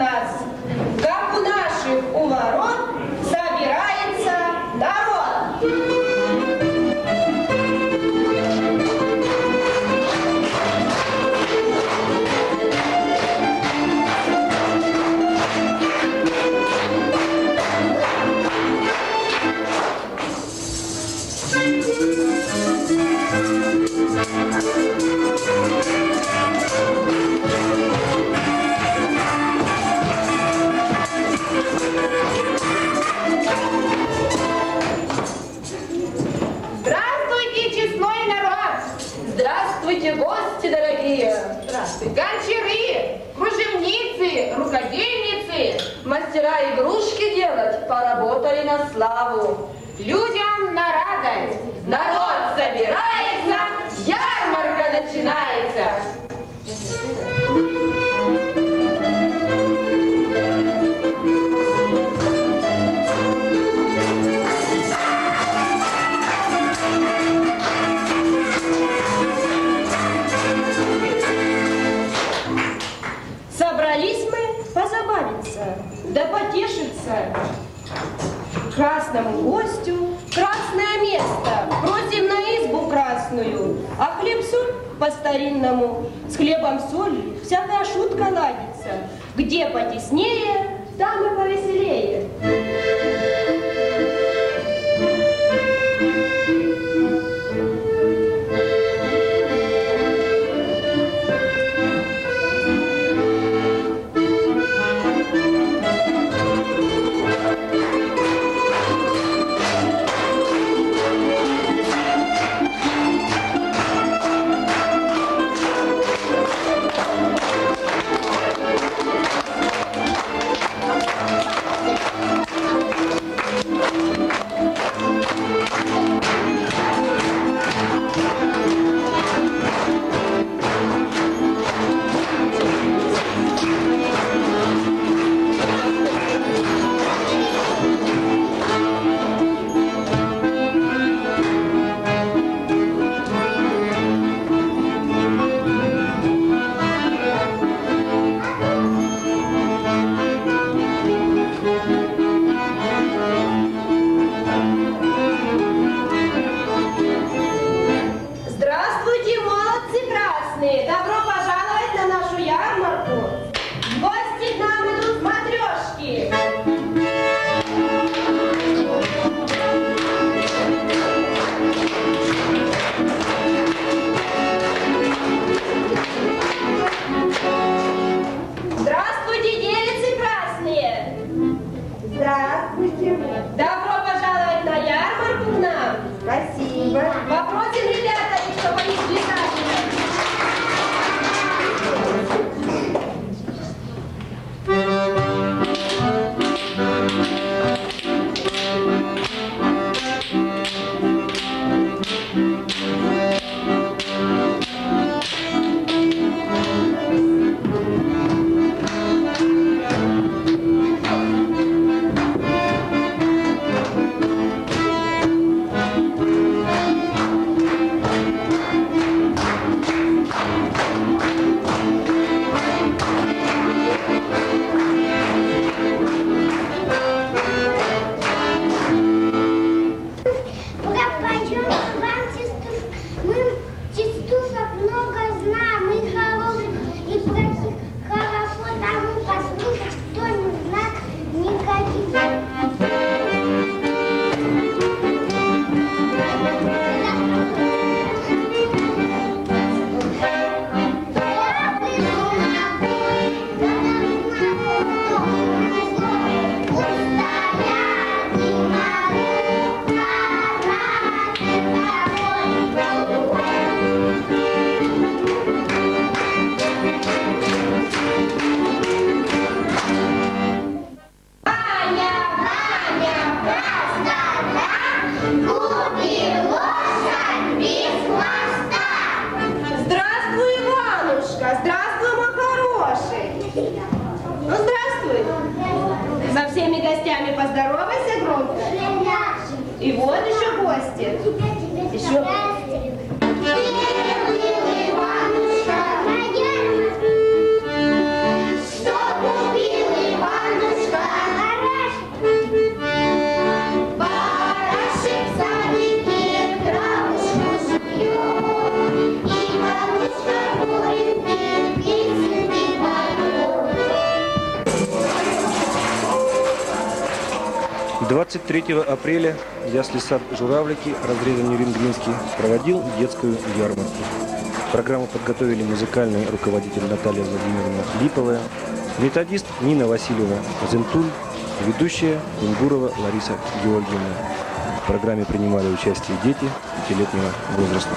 нас, как у наших у ворот собирается народ. Здравствуйте, гости дорогие! Здравствуйте! Гончары, кружевницы, рукодельницы, мастера игрушки делать поработали на славу. Людям на радость! Народ собирается, ярмарка начинается! Собрались мы позабавиться, да потешиться. Красному гостю красное место, просим на избу красную, а хлеб-соль по-старинному, с хлебом-соль всякая шутка ладится. Где потеснее, там и повеселее. Поздоровайся громко. И вот еще гости. Еще. Что купил 23 апреля ясли-сад «Журавлики» разрезан Нюрингринский проводил детскую ярмарку. Программу подготовили музыкальный руководитель Наталья Владимировна Липовая, методист Нина Васильевна Зентуль, ведущая Кунгурова Лариса Георгиевна. В программе принимали участие дети 5-летнего возраста.